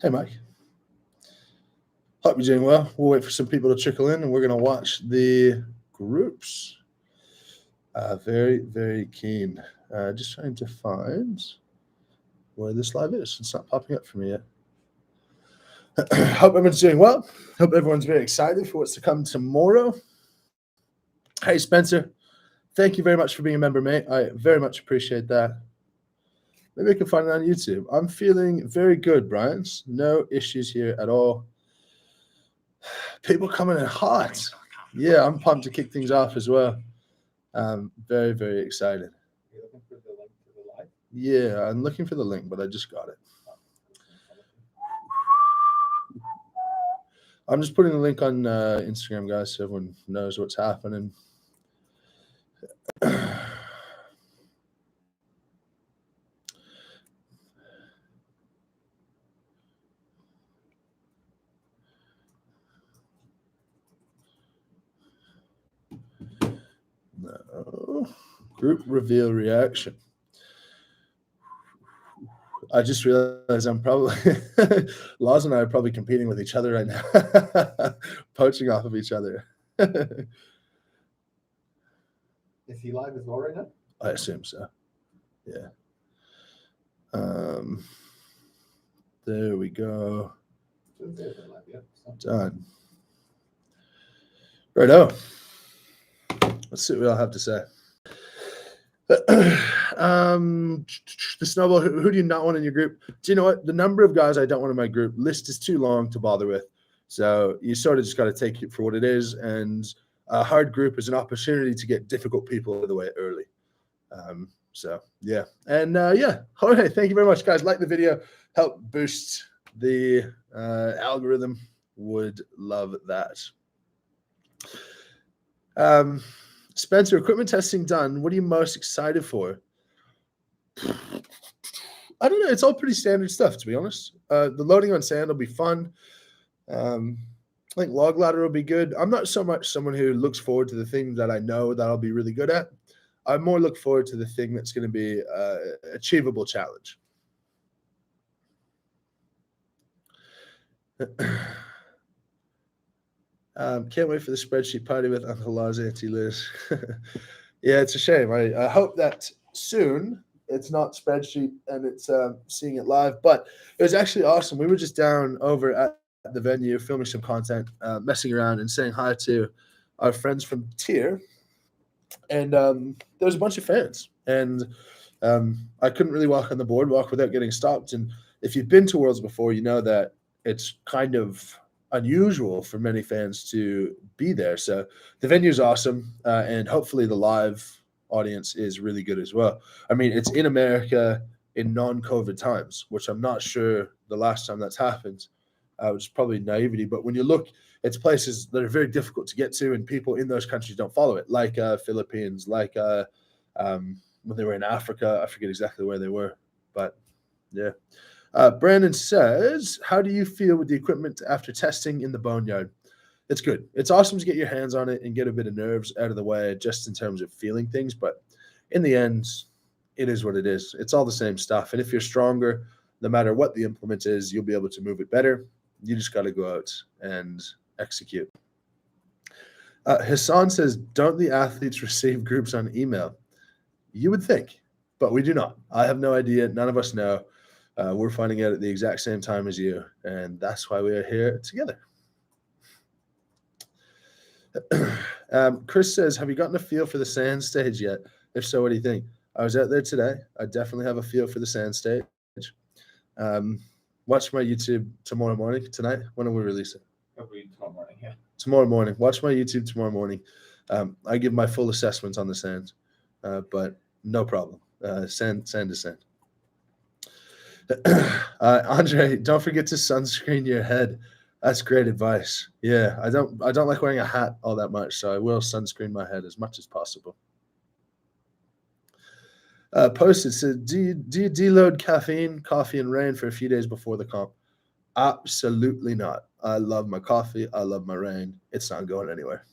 Hey, Mike. Hope you're doing well. We'll wait for some people to trickle in, and we're going to watch the groups. Very, very keen. Just trying to find where this live is. It's not popping up for me yet. Hope everyone's doing well. Hope everyone's very excited for what's to come tomorrow. Hey, Spencer. Thank you very much for being a member, mate. I very much appreciate that. Maybe I can find it on YouTube. I'm feeling very good, Brian. No issues here at all. People coming in hot. Yeah, I'm pumped to kick things off as well. Very, very excited. You're looking for the link to the live? Yeah, I'm looking for the link, but I just got it. I'm just putting the link on Instagram, guys, so everyone knows what's happening. No. Group reveal reaction. I just realized I'm probably Laws and I are probably competing with each other right now, poaching off of each other. Is he live as well right now? I assume so. Yeah. There we go. Done. Righto. Let's see what we all have to say. The snowball. Who do you not want in your group? Do you know what? The number of guys I don't want in my group list is too long to bother with. So you sort of just got to take it for what it is. And a hard group is an opportunity to get difficult people out of the way early. So yeah, and yeah. Jorge, thank you very much, guys. Like the video, help boost the algorithm. Would love that. Spencer, equipment testing done. What are you most excited for? I don't know. It's all pretty standard stuff, to be honest. The loading on sand will be fun. I think log ladder will be good. I'm not so much someone who looks forward to the thing that I know that I'll be really good at. I more look forward to the thing that's going to be an achievable challenge. Can't wait for the spreadsheet party with Uncle Lars, Auntie Liz. Yeah, it's a shame. I hope that soon it's not spreadsheet and it's seeing it live. But it was actually awesome. We were just down over at the venue filming some content, messing around and saying hi to our friends from Tier. And there was a bunch of fans. And I couldn't really walk on the boardwalk without getting stopped. And if you've been to Worlds before, you know that it's kind of unusual for many fans to be there. So the venue is awesome. And hopefully the live audience is really good as well. I mean, it's in America in non-COVID times, which I'm not sure the last time that's happened, which is probably naivety. But when you look, it's places that are very difficult to get to, and people in those countries don't follow it, like Philippines, like when they were in Africa. I forget exactly where they were, but yeah. Brandon says, how do you feel with the equipment after testing in the boneyard? It's good. It's awesome to get your hands on it and get a bit of nerves out of the way just in terms of feeling things. But in the end, it is what it is. It's all the same stuff. And if you're stronger, no matter what the implement is, you'll be able to move it better. You just got to go out and execute. Hassan says, don't the athletes receive groups on email? You would think, but we do not. I have no idea. None of us know. We're finding out at the exact same time as you, and that's why we are here together. Chris says, have you gotten a feel for the sand stage yet? If so, what do you think? I was out there today. I definitely have a feel for the sand stage. Watch my YouTube tomorrow morning, tonight. When will we release it? Probably tomorrow morning, yeah. Tomorrow morning. Watch my YouTube tomorrow morning. I give my full assessment on the sand, but no problem. Sand is sand. Andre, don't forget to sunscreen your head. That's great advice. Yeah, I don't like wearing a hat all that much, so I will sunscreen my head as much as possible. Posted said, do you deload caffeine, coffee, and rain for a few days before the comp? Absolutely not. I love my coffee. I love my rain. It's not going anywhere.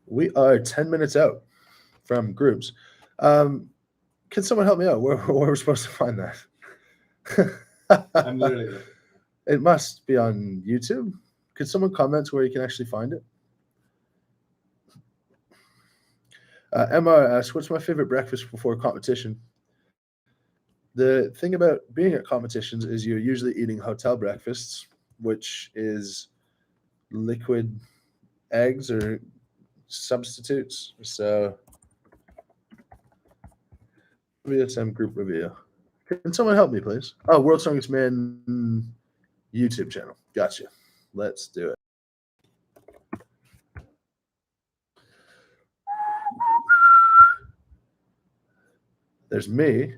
We are 10 minutes out from groups. Can someone help me out? Where we're supposed to find that? I'm literally looking. It must be on YouTube. Could someone comment where you can actually find it? Emma asks, what's my favorite breakfast before competition? The thing about being at competitions is you're usually eating hotel breakfasts, which is liquid eggs or substitutes. So, VSM group review. Can someone help me, please? Oh, World's Strongest Man YouTube channel. Gotcha. Let's do it. There's me.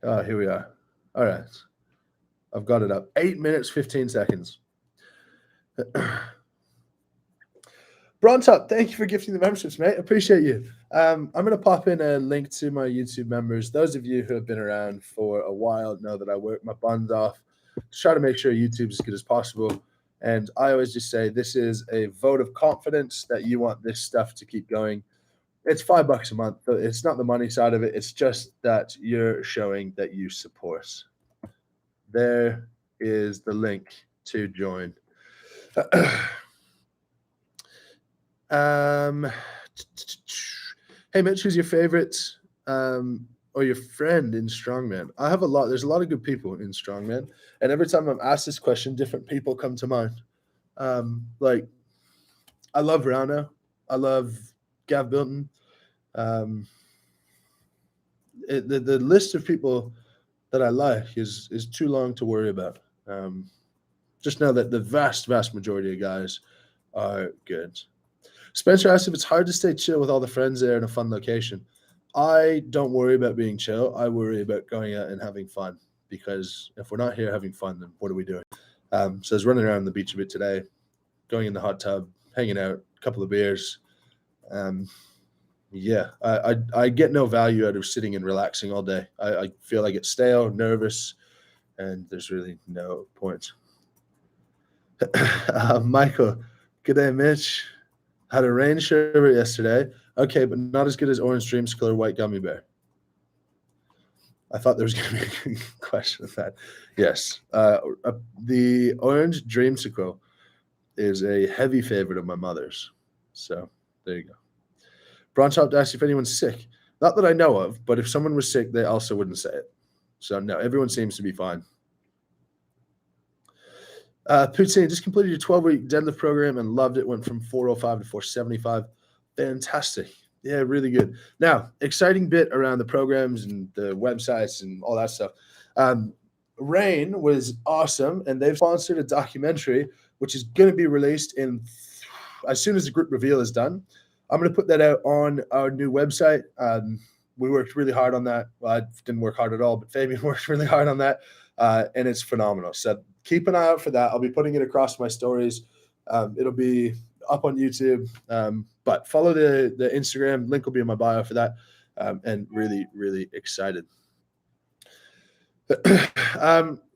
Oh, here we are. All right. I've got it up. 8 minutes, 15 seconds. Brontup, thank you for gifting the memberships, mate. Appreciate you. I'm going to pop in a link to my YouTube members. Those of you who have been around for a while know that I work my buns off to try to make sure YouTube's as good as possible. And I always just say this is a vote of confidence that you want this stuff to keep going. It's $5 a month. It's not the money side of it. It's just that you're showing that you support. There is the link to join. Hey Mitch, who's your favorite or your friend in Strongman? I have a lot. There's a lot of good people in Strongman, and every time I'm asked this question, different people come to mind. Like I love Rano, I love Gav Bilton. The list of people that I like is too long to worry about. Just know that the vast majority of guys are good. Spencer asked if it's hard to stay chill with all the friends there in a fun location. I don't worry about being chill. I worry about going out and having fun, because if we're not here having fun, then what are we doing? So I was running around the beach a bit today, going in the hot tub, hanging out, a couple of beers. Yeah, I get no value out of sitting and relaxing all day. I feel I get stale, nervous, and there's really no point. Michael, good day, Mitch. Had a rain sherbet yesterday. Okay, but not as good as orange dreamsicle or white gummy bear. I thought there was going to be a question of that. Yes, the orange dreamsicle is a heavy favorite of my mother's. So there you go. Bronchop asked if anyone's sick. Not that I know of, but if someone was sick, they also wouldn't say it. So no, everyone seems to be fine. Poutine just completed your 12-week deadlift program and loved it. Went from 405 to 475. Fantastic. Yeah, really good. Now, exciting bit around the programs and the websites and all that stuff. Rain was awesome, and they've sponsored a documentary which is going to be released in as soon as the group reveal is done. I'm going to put that out on our new website. We worked really hard on that. Well, I didn't work hard at all, but Fabian worked really hard on that, and it's phenomenal. So keep an eye out for that. I'll be putting it across my stories. It'll be up on YouTube, but follow the Instagram. Link will be in my bio for that, and really, really excited.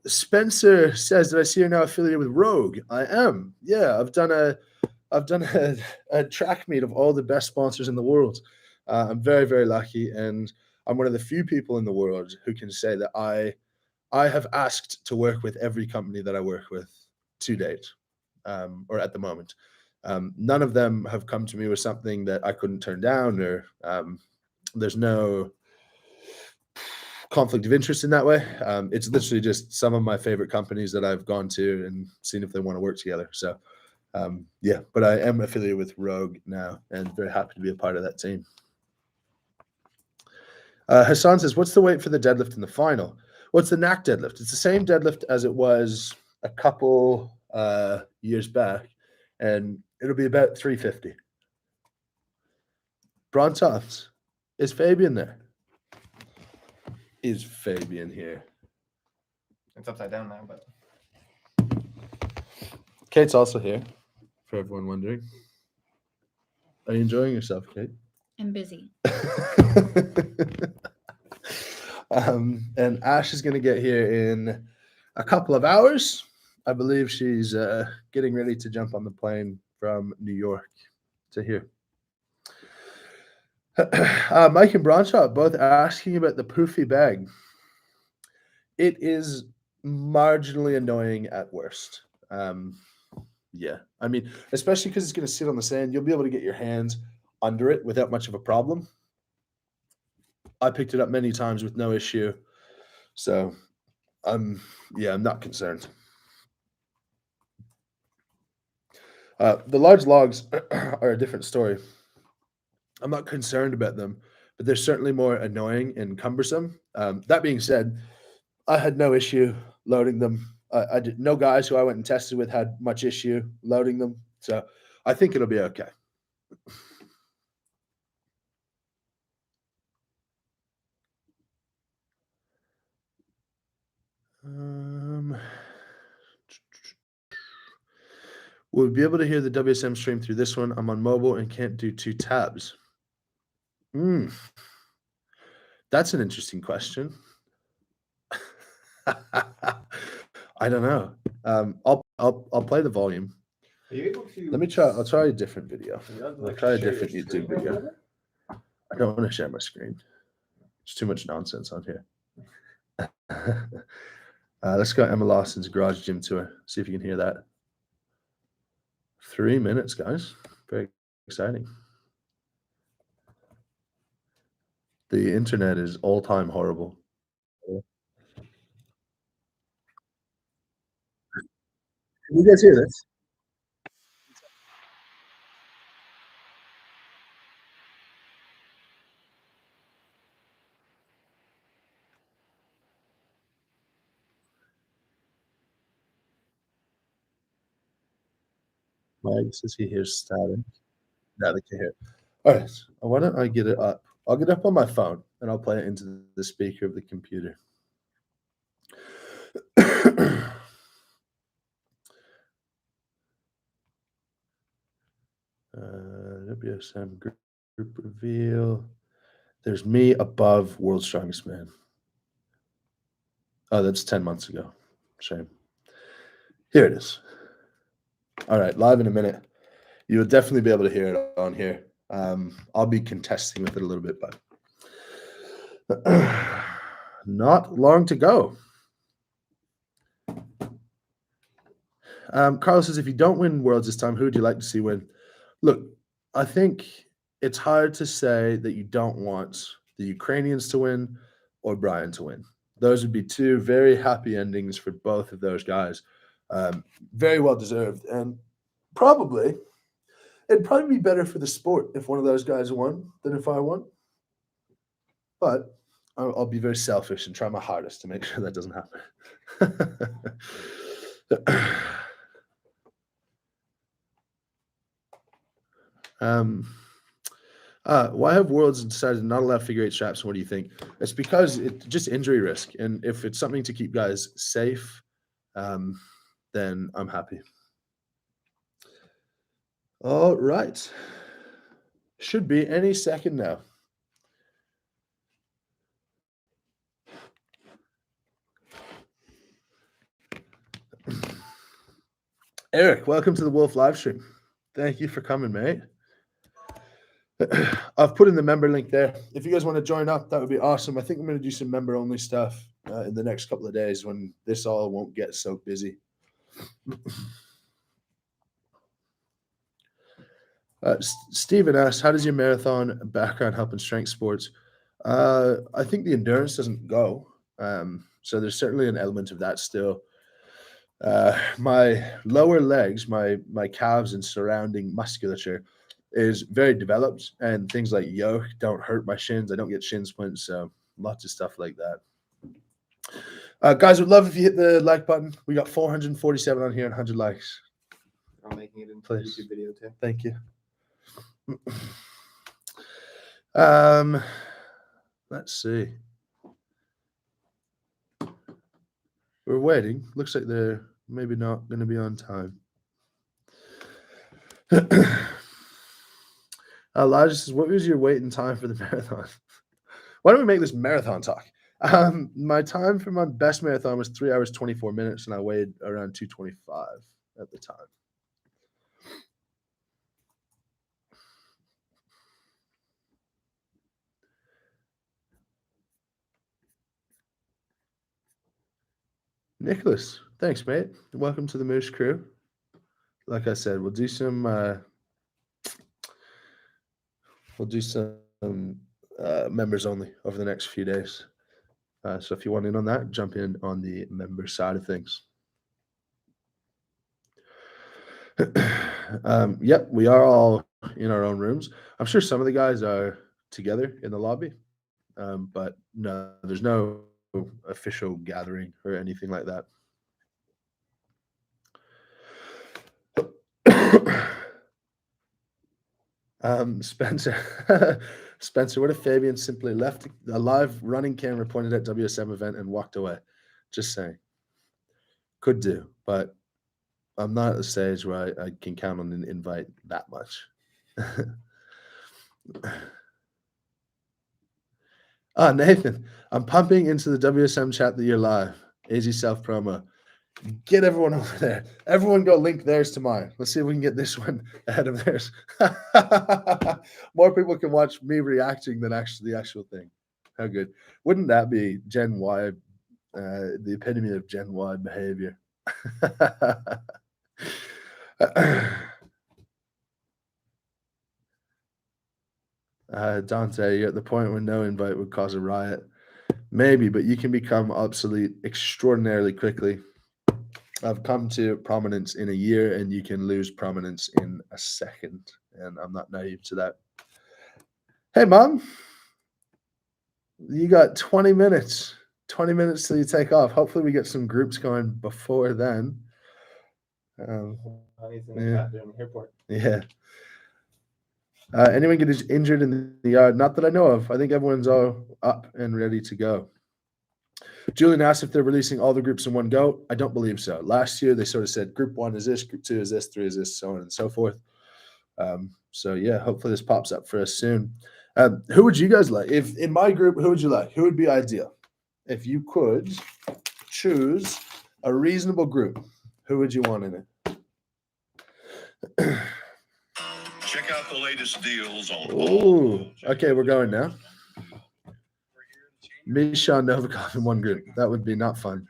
Spencer says that I see you're now affiliated with Rogue. I am. Yeah, I've done a track meet of all the best sponsors in the world. I'm very, very lucky, and I'm one of the few people in the world who can say that I have asked to work with every company that I work with to date, or at the moment. None of them have come to me with something that I couldn't turn down, or there's no conflict of interest in that way. It's literally just some of my favorite companies that I've gone to and seen if they want to work together. So yeah, but I am affiliated with Rogue now and very happy to be a part of that team. Hassan says, what's the weight for the deadlift in the final? What's the knack deadlift? It's the same deadlift as it was a couple years back, and it'll be about 350. Brontops, is Fabian there? Is Fabian here? It's upside down now, but Kate's also here, for everyone wondering. Are you enjoying yourself, Kate? I'm busy. And Ash is going to get here in a couple of hours. I believe she's getting ready to jump on the plane from New York to here. Mike and Bronshot both asking about the poofy bag. It is marginally annoying at worst. Yeah, I mean, especially because it's going to sit on the sand, you'll be able to get your hands under it without much of a problem. I picked it up many times with no issue, so I'm not concerned. The large logs are a different story. I'm not concerned about them, but they're certainly more annoying and cumbersome. That being said, I had no issue loading them. I did no guys who I went and tested with had much issue loading them, so I think it'll be okay. Will we be able to hear the WSM stream through this one? I'm on mobile and can't do 2 tabs. That's an interesting question. I don't know. I'll play the volume. Are you able to? Let me try. I'll try a different video. Like, try a share different your YouTube screen video. or whatever? I don't want to share my screen. There's too much nonsense on here. Let's go Emma Lawson's garage gym tour. See if you can hear that. 3 minutes, guys. Very exciting. The internet is all-time horrible. Can you guys hear this? Mike says he hears static. Now they can hear. All right. Why don't I get it up? I'll get it up on my phone and I'll play it into the speaker of the computer. WSM group reveal. There's me above World's Strongest Man. Oh, that's 10 months ago. Shame. Here it is. All right, live in a minute. You will definitely be able to hear it on here. I'll be contesting with it a little bit, but not long to go. Carlos says, if you don't win Worlds this time, who would you like to see win? Look, I think it's hard to say that you don't want the Ukrainians to win or Brian to win. Those would be two very happy endings for both of those guys. Very well deserved. And it'd probably be better for the sport if one of those guys won than if I won. But I'll be very selfish and try my hardest to make sure that doesn't happen. Why have Worlds decided to not allow figure 8 straps? What do you think? It's because it's just injury risk, and if it's something to keep guys safe, then I'm happy. All right, should be any second now. Eric, welcome to the Wolf live stream. Thank you for coming, mate. I've put in the member link there. If you guys want to join up, that would be awesome. I think I'm going to do some member only stuff in the next couple of days when this all won't get so busy. Stephen asks, how does your marathon background help in strength sports? I think the endurance doesn't go. So there's certainly an element of that still. My lower legs, my calves and surrounding musculature is very developed, and things like yoke don't hurt my shins. I don't get shin splints, so lots of stuff like that. Guys, would love if you hit the like button. We got 447 on here and 100 likes. I'm making it into Please. YouTube video too. Thank you. Let's see. We're waiting. Looks like they're maybe not going to be on time. Elijah says, what was your wait and time for the marathon? Why don't we make this marathon talk? My time for my best marathon was 3 hours, 24 minutes, and I weighed around 225 at the time. Nicholas, thanks, mate. Welcome to the Moose Crew. Like I said, we'll do some members only over the next few days. So if you want in on that, jump in on the member side of things. Yep, we are all in our own rooms. I'm sure some of the guys are together in the lobby, but no, there's no official gathering or anything like that. Spencer, Spencer, what if Fabian simply left a live running camera pointed at WSM event and walked away? Just saying. Could do, but I'm not at the stage where I can count on an invite that much. Nathan, I'm pumping into the WSM chat that you're live. AZ self promo. Get everyone over there. Everyone go link theirs to mine. Let's see if we can get this one ahead of theirs. More people can watch me reacting than actually the actual thing. How good. Wouldn't that be Gen Y, the epitome of Gen Y behavior? Dante, you're at the point where no invite would cause a riot. Maybe, but you can become obsolete extraordinarily quickly. I've come to prominence in a year, and you can lose prominence in a second. And I'm not naive to that. Hey, Mom, you got 20 minutes. 20 minutes till you take off. Hopefully, we get some groups going before then. He's in the chat during the airport. Yeah. Anyone get injured in the yard? Not that I know of. I think everyone's all up and ready to go. Julian asked if they're releasing all the groups in one go. I don't believe so. Last year, they sort of said group 1 is this, group 2 is this, 3 is this, so on and so forth. So, yeah, hopefully this pops up for us soon. Who would you guys like? If in my group, who would you like? Who would be ideal? If you could choose a reasonable group, who would you want in it? Check out the latest deals on. Oh, okay, we're going now. Misha Novikov in one group. That would be not fun.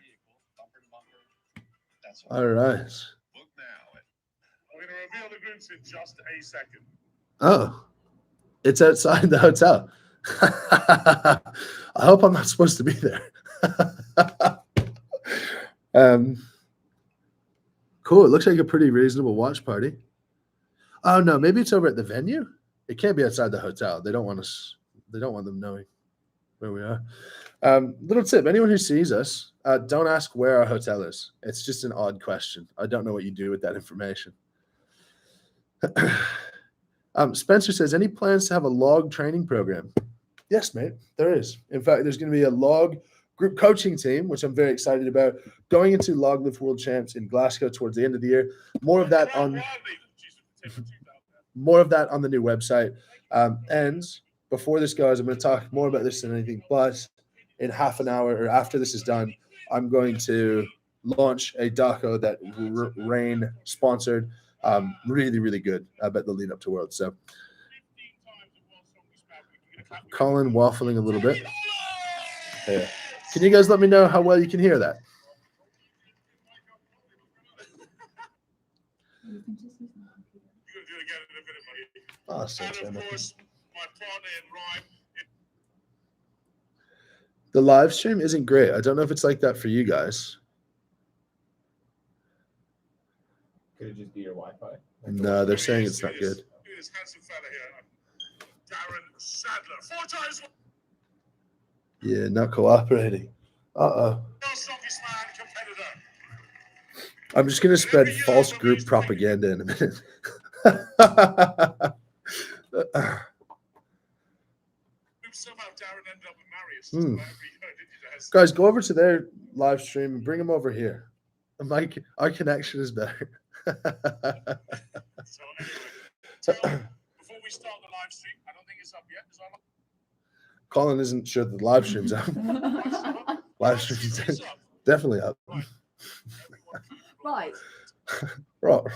All right. Book now. We're going to reveal the groups in just a second. Oh, it's outside the hotel. I hope I'm not supposed to be there. Cool. It looks like a pretty reasonable watch party. Oh no, maybe it's over at the venue. It can't be outside the hotel. They don't want us. They don't want them knowing where we are. Little tip: anyone who sees us, don't ask where our hotel is. It's just an odd question. I don't know what you do with that information. Spencer says, any plans to have a log training program? Yes, mate, there is. In fact, there's going to be a log group coaching team, which I'm very excited about, going into Log Lift World Champs in Glasgow towards the end of the year. More of that on the new website. And before this goes, I'm going to talk more about this than anything, but in half an hour or after this is done, I'm going to launch a doco that Rain sponsored. Really, really good about the lead up to World. So Colin waffling a little bit. Yeah. Can you guys let me know how well you can hear that? Awesome. And of course, my partner in rhyme. The live stream isn't great. I don't know if it's like that for you guys. Could it just be your Wi-Fi? No, they're saying it's not good. This handsome fella here, Darren Sadler, 4 times. Yeah, not cooperating. Strongest man competitor. I'm just going to spread false group propaganda in a minute. Somehow Darren ended up with Marius. Guys, go over to their live stream and bring them over here. Our connection is better. So anyway, before we start the live stream, I don't think it's up yet. Colin isn't sure that the live stream's up. Live stream's definitely up. Right. Right. And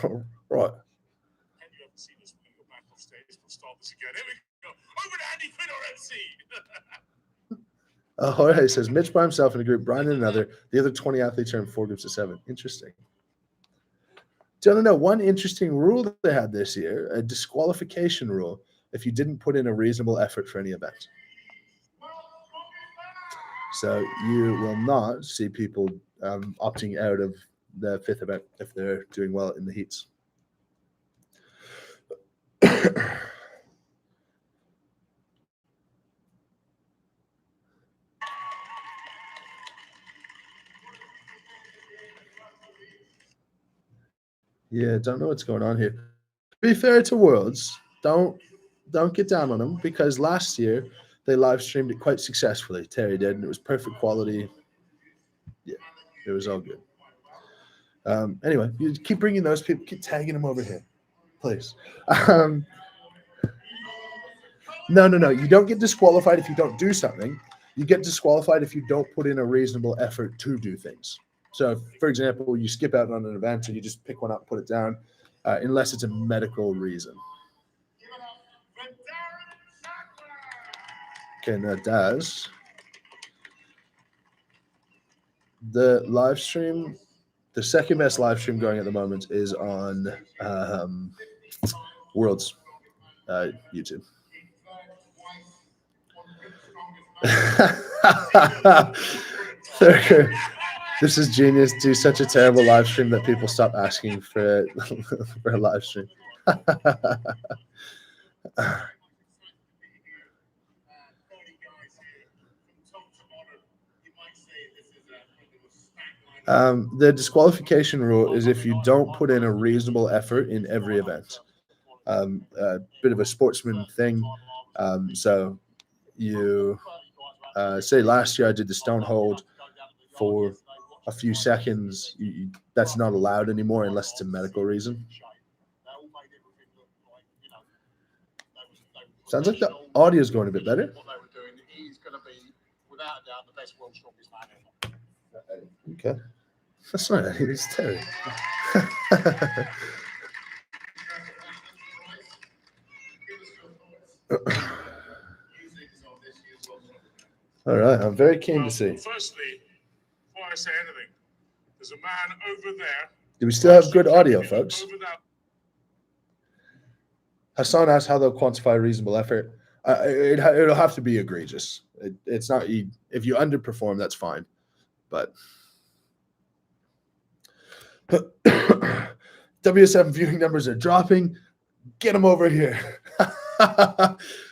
you haven't seen us when we go back off stage. We'll start this again. Here we go. Over to Andy Quinn, our MC. Jorge says Mitch by himself in a group, Brian in another. The other 20 athletes are in 4 groups of 7. Interesting. Don't know. One interesting rule that they had this year, a disqualification rule, if you didn't put in a reasonable effort for any event. So you will not see people opting out of the 5th event if they're doing well in the heats. Yeah, don't know what's going on here. To be fair to Worlds, don't get down on them because last year they live streamed it quite successfully. Terry did, and it was perfect quality. Yeah, it was all good. Anyway, you keep bringing those people, keep tagging them over here, please. No. You don't get disqualified if you don't do something. You get disqualified if you don't put in a reasonable effort to do things. So, for example, you skip out on an event and you just pick one up, put it down, unless it's a medical reason. Okay, now Daz. The live stream, the second best live stream going at the moment is on Worlds YouTube. This is genius. Do such a terrible live stream that people stop asking for for a live stream. The disqualification rule is if you don't put in a reasonable effort in every event. A bit of a sportsman thing. So you say last year I did the stone hold for a few seconds. That's not allowed anymore unless it's a medical reason. Sounds like the audio is going a bit better. He's going to be, without a doubt, the best world strongest man ever. Okay. That's not it. It's Terry. All right. I'm very keen to see. Firstly, before I say anything, there's a man over there. Do we still have good audio, folks? Hassan asked how they'll quantify reasonable effort. It'll have to be egregious. It's not if you underperform, that's fine, but WSM viewing numbers are dropping. Get them over here.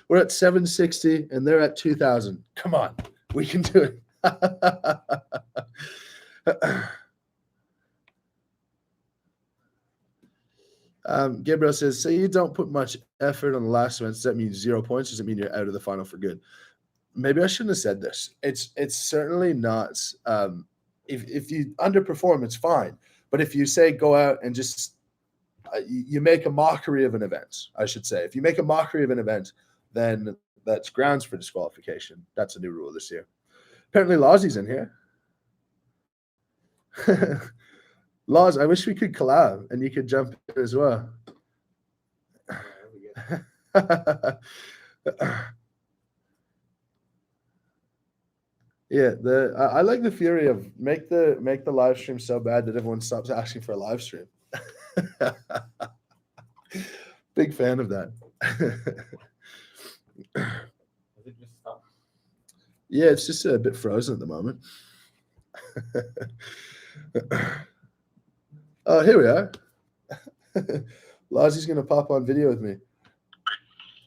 We're at 760 and they're at 2,000. Come on, we can do it. Gabriel says, so you don't put much effort on the last event. Does that mean 0 points? Does it mean you're out of the final for good? Maybe I shouldn't have said this. It's certainly not. If you underperform, it's fine. But if you say go out and just you make a mockery of an event, I should say. If you make a mockery of an event, then that's grounds for disqualification. That's a new rule this year. Apparently, Lozzy's in here. Laws, I wish we could collab and you could jump in as well. Yeah, I like the theory of make the live stream so bad that everyone stops asking for a live stream. Big fan of that. Yeah, it's just a bit frozen at the moment. Oh, here we are. Lozzy's going to pop on video with me.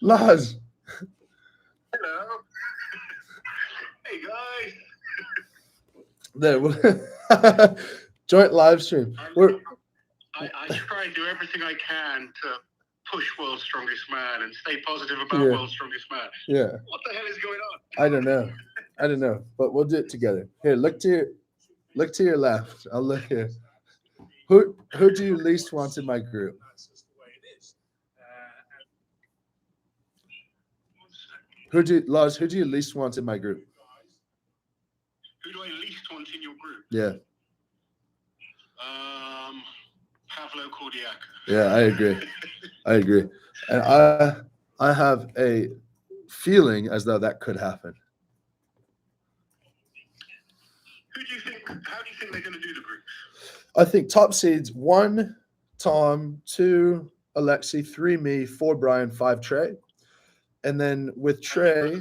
Loz. Hello. Hey, guys. There. Joint live stream. I try and do everything I can to push World's Strongest Man and stay positive about World's Strongest Man. Yeah. What the hell is going on? I don't know, but we'll do it together. Here, look to your left. I'll look here. Who do you least want in my group? Who do you least want in my group? Who do I least want in your group? Yeah. Pavlo Cordiac. Yeah, I agree. And I have a feeling as though that could happen. How do you think they're going to do the groups? I think top seeds 1, Tom, 2, Alexi, 3, me, 4, Brian, 5, Trey. And then with Trey,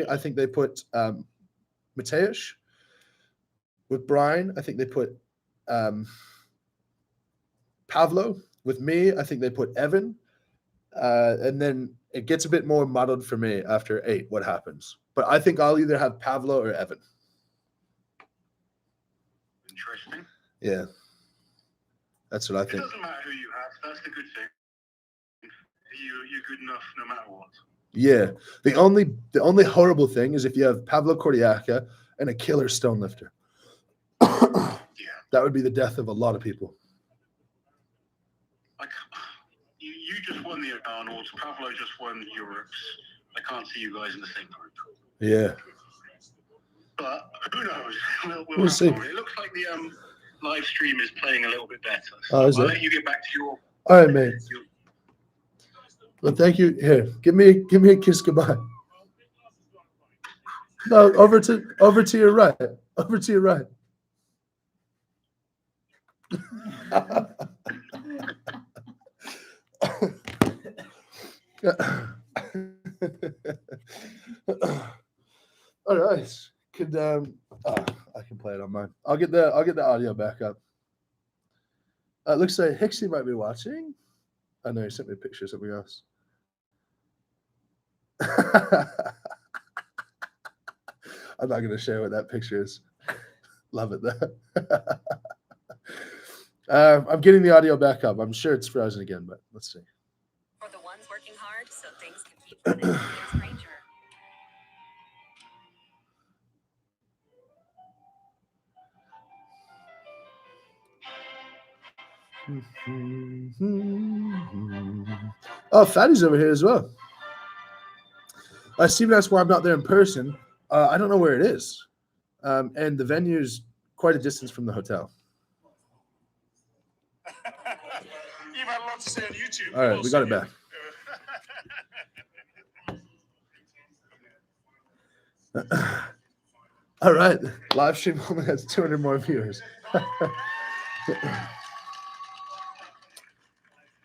I think they put Mateusz. With Brian, I think they put Pavlo. With me, I think they put Evan. And then it gets a bit more muddled for me after 8, what happens. But I think I'll either have Pavlo or Evan. Interesting. Yeah. That's what I It think. doesn't matter who you have. That's the good thing. You're good enough no matter what. Yeah. The only horrible thing is if you have Pavlo Cordiaca and a killer stone lifter. That would be the death of a lot of people. Like, you just won the Arnolds. Pavlo just won Europe's. I can't see you guys in the same group. Yeah. But who knows? We'll We'll see. it looks like the live stream is playing a little bit better. Oh, is I'll it? let you get back to your. All right, mate. Well, thank you. Here, give me a kiss goodbye. No, over to your right. Over to your right. All right. Could I can play it on mine. I'll get the audio back up. It looks like Hixie might be watching. I know he sent me a picture of something else. I'm not going to share what that picture is. Love it though. I'm getting the audio back up. I'm sure it's frozen again, but let's see. For the ones working hard so things can keep running, here's Ranger. Oh, Fatty's over here as well. Steven asked why I'm not there in person. I don't know where it is. And the venue's quite a distance from the hotel. You've had a lot to say on YouTube. All right, we got it back. All right, live stream only has 200 more viewers.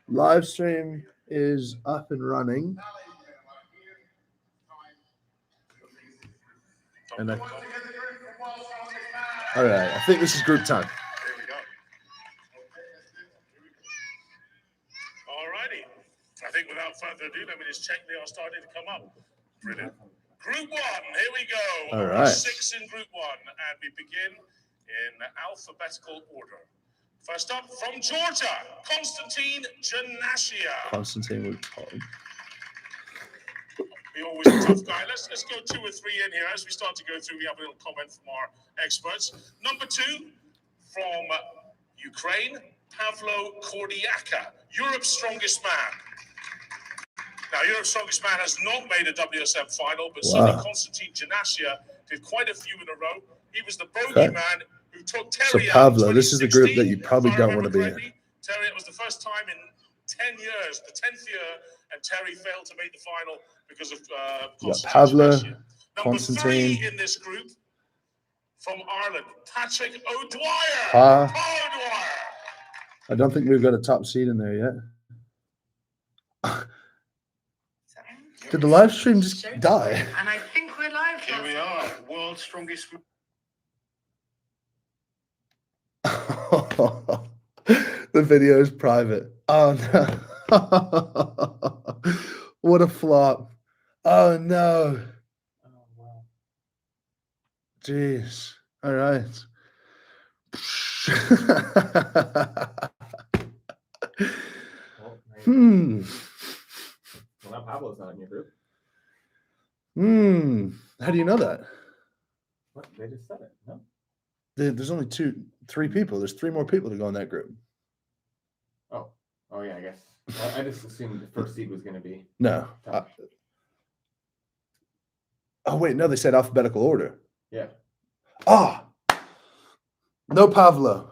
Live stream is up and running. And all right, I think this is group time. Here we go. All righty. I think without further ado, let me just check they are starting to come up. Brilliant. Group 1, here we go. All right. 6 in group 1, and we begin in alphabetical order. First up from Georgia, Konstantin Janashia. Konstantin would call. You're always a tough guy. Let's go 2 or 3 in here. As we start to go through, we have a little comment from our experts. Number 2, from Ukraine, Pavlo Cordiaca, Europe's strongest man. Now, Europe's strongest man has not made a WSM final, but certainly Konstantin Janashia did quite a few in a row. He was the bogey man who took Terry So Pavlo, out. this is the group that you probably don't want to be in. Terry, it was the first time in 10 years, the 10th year, and Terry failed to make the final because of Pavlo, Janashia. Number Konstantin. 3 in this group from Ireland, Patrick O'Dwyer. O'Dwyer. I don't think we've got a top seed in there yet. Did the live stream just die? And I think we're live. Here we are, world's strongest. The video is private. Oh no. What a flop. Oh no. Oh, wow. Jeez. All right. Well, maybe. Well, now Pablo's not in your group. How do you know that? What? They just said it. No. There's only 3 people. There's 3 more people to go in that group. Oh. Oh yeah. I guess. I just assumed the first seed was going to be. No. tough. Oh wait, no, they said alphabetical order. Yeah. Ah, no Pavlo.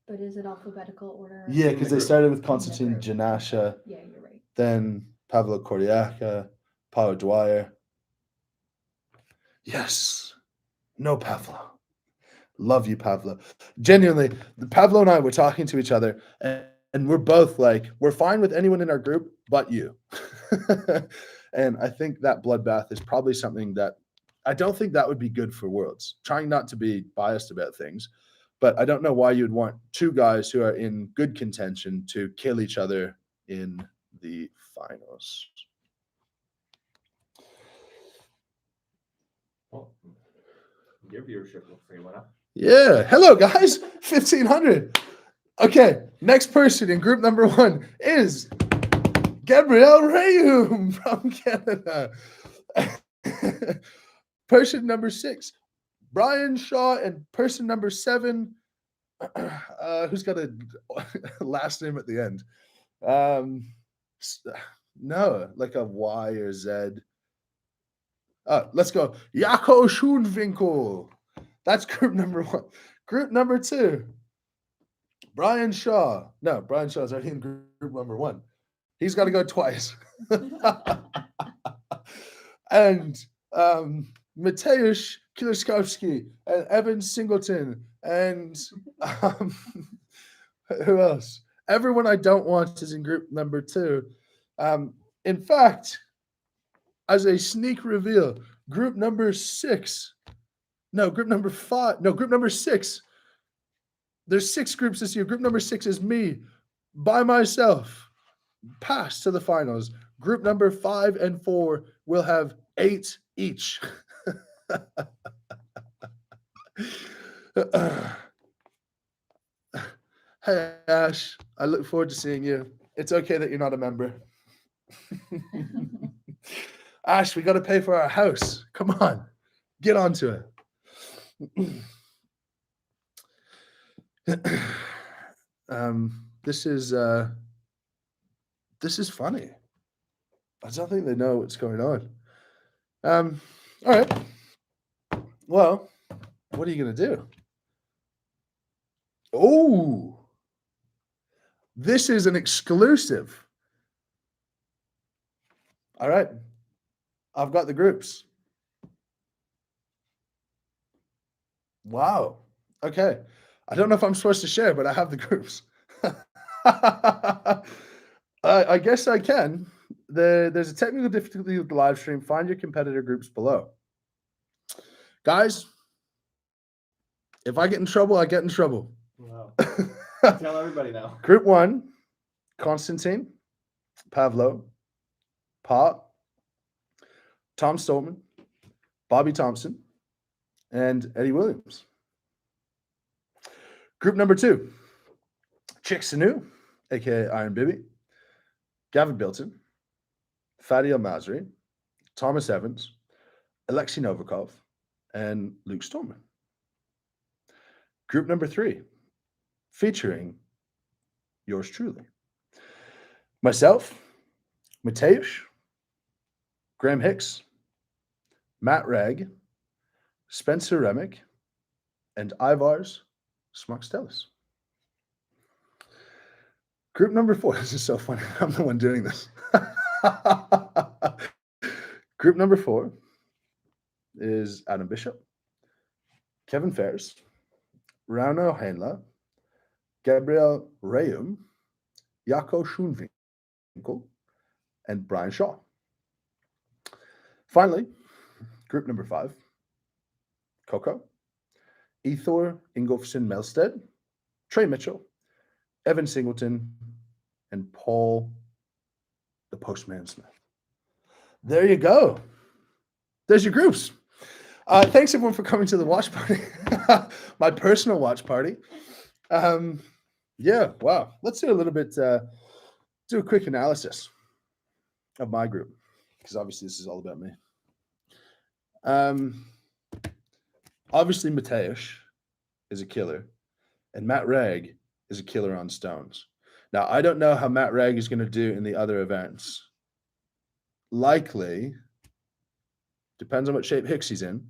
But is it alphabetical order? Yeah, because they started with Konstantin Janashia, Yeah, you're right. then Pavlo Cordiaca, Paul Dwyer. Yes. No, Pavlo. Love you, Pavlo. Genuinely, Pavlo and I were talking to each other, and we're both like, we're fine with anyone in our group but you. And I think that bloodbath is probably something that I don't think that would be good for Worlds. Trying not to be biased about things, but I don't know why you'd want two guys who are in good contention to kill each other in the finals. Well, your viewership looks like it went up. Yeah. Hello, guys. 1,500. Okay. Next person in group number 1 is Gabriel Rayum from Canada. Person number 6, Brian Shaw. And person number 7, who's got a last name at the end? No, like a Y or Z. Let's go. Jaco Schoenwinkel. That's group number 1. Group number 2, Brian Shaw. No, Brian Shaw's already in group number 1. He's got to go twice. And Mateusz Kieliszkowski and Evan Singleton and who else? Everyone I don't want is in group number 2. In fact, as a sneak reveal, group number 6. No, group number 5. No, group number 6. There's 6 groups this year. Group number 6 is me by myself. Pass to the finals. Group number 5 and 4 will have 8 each. Hey, Ash, I look forward to seeing you. It's okay that you're not a member. Ash, we got to pay for our house. Come on, get onto it. This is funny. I don't think they know what's going on. All right. Well, what are you gonna do? Oh, this is an exclusive. All right. I've got the groups. Wow. Okay. I don't know if I'm supposed to share, but I have the groups. I guess I can. There's a technical difficulty with the live stream. Find your competitor groups below. Guys, if I get in trouble, I get in trouble. Wow. Tell everybody now. Group 1, Konstantin, Pavlo, Pop, Tom Stolman, Bobby Thompson, and Eddie Williams. Group number 2, Chick Sanu, aka Iron Bibi, Gavin Bilton, Fadi El Masri, Thomas Evans, Alexei Novikov, and Luke Storman. Group number 3, featuring yours truly. Myself, Mateusz, Graham Hicks, Matt Ragg, Spencer Remick, and Ivars Smoxtelis. Group number 4. This is so funny. I'm the one doing this. Group number 4 is Adam Bishop, Kevin Ferris, Rauno Heinla, Gabriel Rayum, Jaco Schoenwinkel, and Brian Shaw. Finally, group number 5, Coco, Ethor Ingolfsson Melsted, Trey Mitchell, Evan Singleton, and Paul the Postman Smith. There you go. There's your groups. Thanks everyone for coming to the watch party. My personal watch party. Yeah, wow. Let's do a little bit, do a quick analysis of my group, because obviously this is all about me. Obviously Mateusz is a killer, and Matt Ragg is a killer on stones. Now, I don't know how Matt Ragg is going to do in the other events. Likely, depends on what shape Hicks he's in,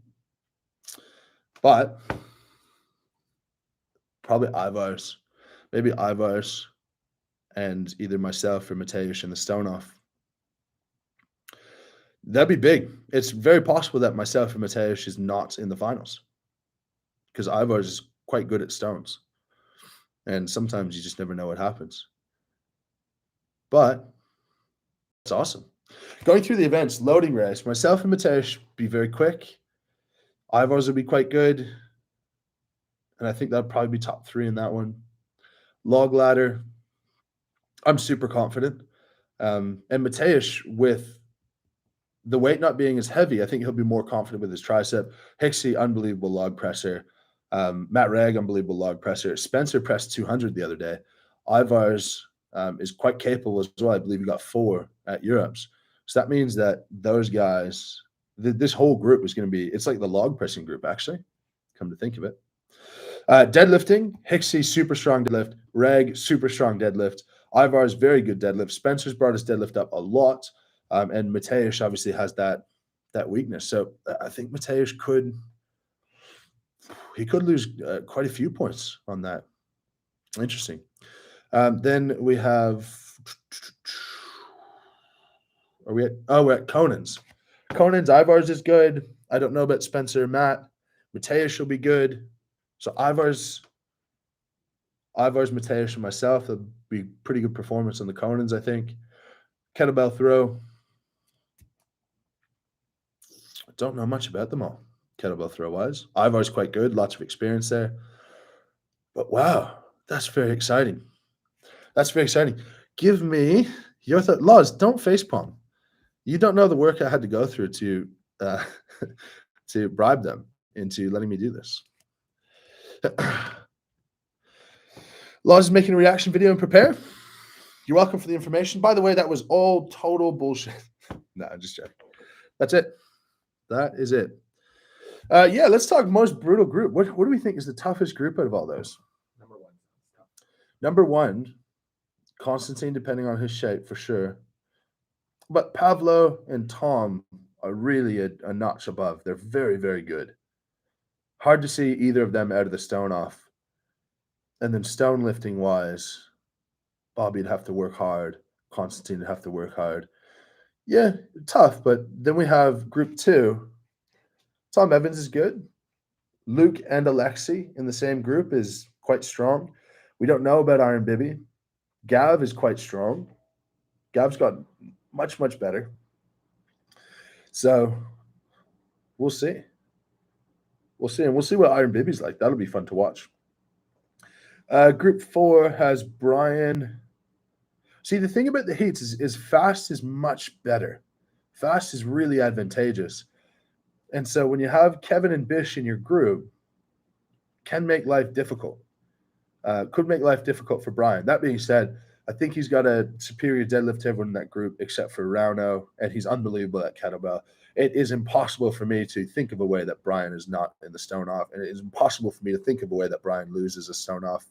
but probably Ivars, maybe Ivars, and either myself or Mateusz in the stone off. That'd be big. It's very possible that myself and Mateusz is not in the finals. because Ivars is quite good at stones. And sometimes you just never know what happens. But it's awesome. Going through the events, loading race, myself and Mateusz be very quick. Ivars will be quite good. And I think that'll probably be top 3 in that one. Log ladder, I'm super confident. And Mateusz, with the weight not being as heavy, I think he'll be more confident with his tricep. Hixie, unbelievable log presser. Matt Reg, unbelievable log presser. Spencer pressed 200 the other day. Ivars is quite capable as well. I believe he got 4 at Europe's. So that means that those guys, this whole group is going to be, it's like the log pressing group, actually, come to think of it. Deadlifting, Hixie, super strong deadlift. Reg, super strong deadlift. Ivars, very good deadlift. Spencer's brought his deadlift up a lot. And Mateusz obviously has that weakness. So I think Mateusz could lose quite a few points on that. Interesting. Then we have, we're at Conan's. Conan's, Ivars is good. I don't know about Spencer and Matt. Mateusz will be good. So Ivars, Mateusz, and myself, that'll be pretty good performance on the Conans, I think. Kettlebell throw. I don't know much about them all, kettlebell throw wise. Ivars quite good, lots of experience there. But wow, that's very exciting. That's very exciting. Give me your thought. Laws, don't facepalm. You don't know the work I had to go through to to bribe them into letting me do this. Laws is making a reaction video and prepare. You're welcome for the information. By the way, that was all total bullshit. No, I'm just joking. That's it. That is it. Yeah, let's talk most brutal group. What do we think is the toughest group out of all those? Number one, Constantine, depending on his shape, for sure. But Pavlo and Tom are really a notch above. They're very, very good. Hard to see either of them out of the stone off. And then stone lifting wise, Bobby'd have to work hard. Constantine would have to work hard. Yeah, tough. But then we have group 2. Tom Evans is good. Luke and Alexi in the same group is quite strong. We don't know about Iron Bibi. Gav is quite strong. Gav's got much, much better. So we'll see. We'll see. And we'll see what Iron Bibi's like. That'll be fun to watch. Group 4 has Brian. See, the thing about the heats is fast is much better. Fast is really advantageous. And so when you have Kevin and Bish in your group, can make life difficult. Could make life difficult for Brian. That being said, I think he's got a superior deadlift to everyone in that group except for Rauno, and he's unbelievable at kettlebell. It is impossible for me to think of a way that Brian is not in the stone off, and it is impossible for me to think of a way that Brian loses a stone off.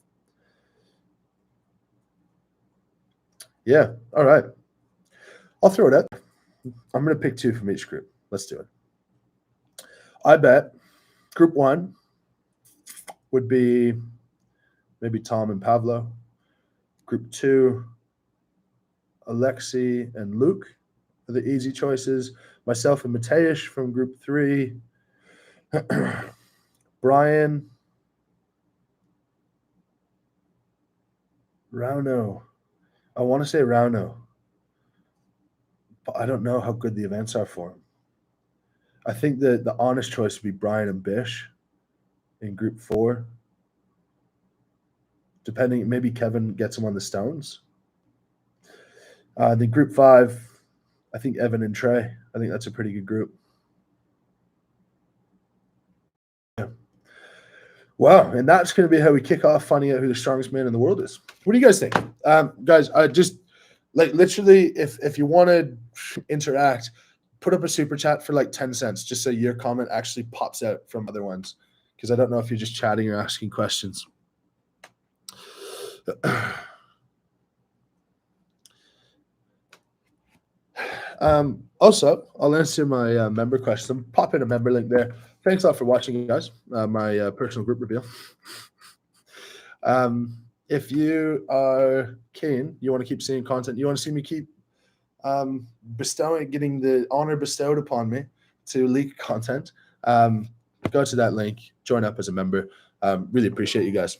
Yeah, all right. I'll throw it up. I'm going to pick 2 from each group. Let's do it. I bet group 1 would be maybe Tom and Pavlo. Group 2, Alexi and Luke are the easy choices. Myself and Mateusz from group 3. Brian. Rauno. I want to say Rauno, but I don't know how good the events are for him. I think the honest choice would be Brian and Bish in group 4. Depending, maybe Kevin gets him on the stones. Then group 5, I think Evan and Trey. I think that's a pretty good group. Yeah. Wow, and that's going to be how we kick off finding out who the strongest man in the world is. What do you guys think? Guys, I just, like, literally, if you want to interact, put up a super chat for like 10 cents, just so your comment actually pops out from other ones, because I don't know if you're just chatting or asking questions. Also, I'll answer my member question. Pop in a member link there. Thanks a lot for watching, guys. My personal group reveal. If you are keen, you want to keep seeing content, you want to see me keep getting the honor bestowed upon me to leak content, go to that link, join up as a member. Really appreciate you guys.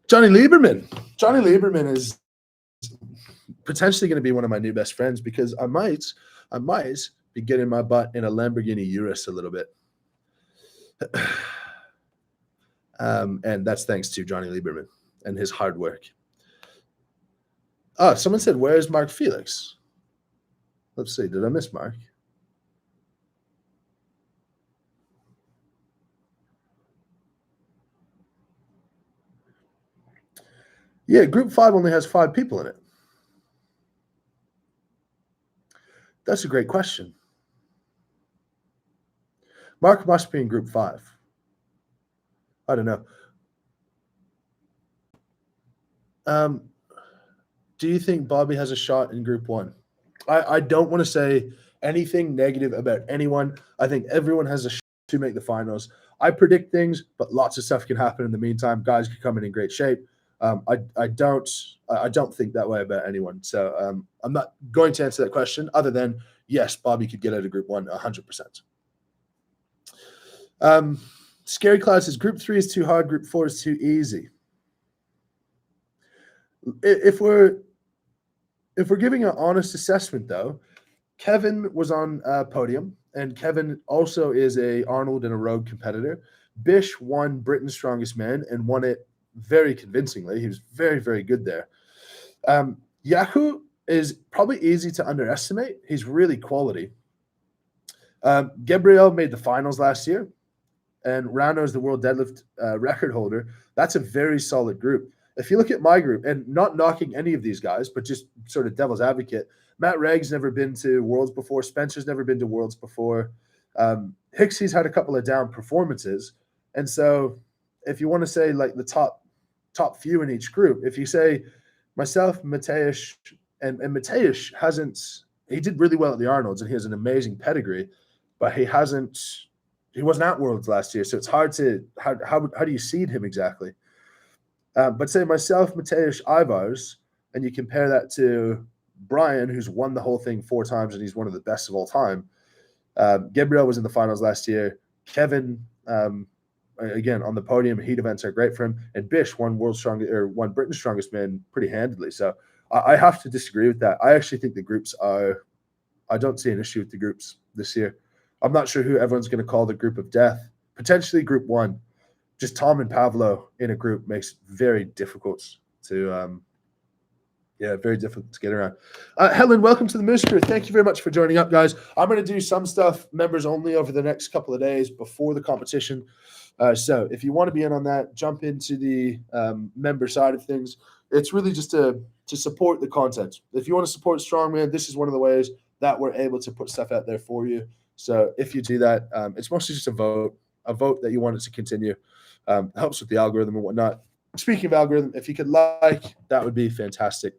Johnny Lieberman. Johnny Lieberman is potentially going to be one of my new best friends because I might be getting my butt in a Lamborghini Urus a little bit. And that's thanks to Johnny Lieberman and his hard work. Oh, someone said, where's Mark Felix? Let's see. Did I miss Mark? Yeah, Group 5 only has 5 people in it. That's a great question. Mark must be in Group 5. I don't know. Do you think Bobby has a shot in Group 1? I don't want to say anything negative about anyone. I think everyone has a shot to make the finals. I predict things, but lots of stuff can happen in the meantime. Guys can come in great shape. I don't think that way about anyone. So I'm not going to answer that question other than, yes, Bobby could get out of Group 1 100%. Scary Cloud says, Group 3 is too hard. Group 4 is too easy. If we're giving an honest assessment, though, Kevin was on podium, and Kevin also is a Arnold and a Rogue competitor. Bish won Britain's Strongest Man and won it very convincingly. He was very, very good there. Yaku is probably easy to underestimate. He's really quality. Gabriel made the finals last year, and Rano is the world deadlift record holder. That's a very solid group. If you look at my group, and not knocking any of these guys, but just sort of devil's advocate, Matt Regg's never been to Worlds before. Spencer's never been to Worlds before. Hicksy's had a couple of down performances. And so if you want to say like the top few in each group, if you say myself, Mateusz, and Mateusz he did really well at the Arnolds, and he has an amazing pedigree, but he wasn't at Worlds last year. So it's hard to, how do you seed him exactly? But say myself, Mateusz, Ivars, and you compare that to Brian, who's won the whole thing 4 times, and he's one of the best of all time. Gabriel was in the finals last year. Kevin, again, on the podium, heat events are great for him. And Bish won Britain's Strongest Man pretty handedly. So I have to disagree with that. I actually think the groups I don't see an issue with the groups this year. I'm not sure who everyone's going to call the group of death. Potentially Group 1. Just Tom and Pavlo in a group makes it very difficult to get around. Helen, welcome to the Moose Crew. Thank you very much for joining up, guys. I'm going to do some stuff members only over the next couple of days before the competition. So if you want to be in on that, jump into the member side of things. It's really just to support the content. If you want to support Strongman, this is one of the ways that we're able to put stuff out there for you. So if you do that, it's mostly just a vote that you want it to continue. Helps with the algorithm and whatnot. Speaking of algorithm, if you could like, that would be fantastic.